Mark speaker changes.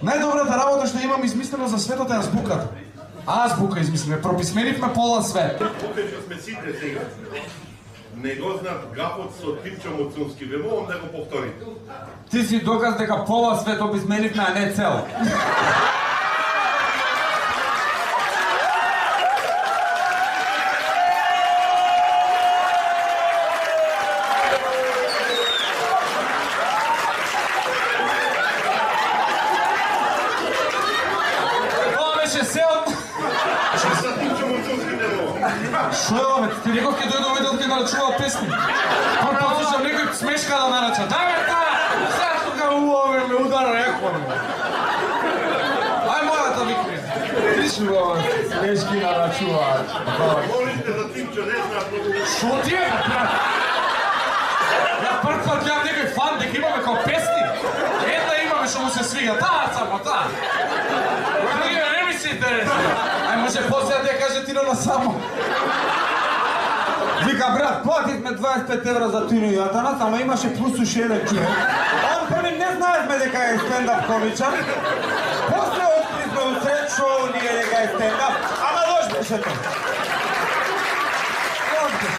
Speaker 1: Најдобрата работа што имам измислено за светот е азбуката. Азбука измислиме, прописменивме пола свет.
Speaker 2: Тука што сме сите сега. Не го знат гафот со Тимчо Муцунски, ве молам да го повторите.
Speaker 3: Ти си доказ дека пола свет обезменивме, а не цел.
Speaker 1: Шо е ова, ти реков ке дојде овој да нарачува песни. Па послушам некој смешка да нарача. Дај ме таа! Зашто га увове ме удара екон? Ај мојата викни. Ти шо ова, смешки нарачуваат.
Speaker 2: Молите за Тимчо, не знаат многу.
Speaker 1: Шо ти е, брат? Ја прв пат гледам некој фан дека имаме као песни. Една имаме што му се свига, таа само, таа. Другиве не ми се интересува. Ај може после да ја каже Тино на само.
Speaker 3: Вика, брат, плативме 25 евра за Тино Јатанас, ама имаше плюс уши еден човек. Он први не знаевме дека е стендап комичар. После откривме усред шоу ние дека е стендап, ама лош беше тоа.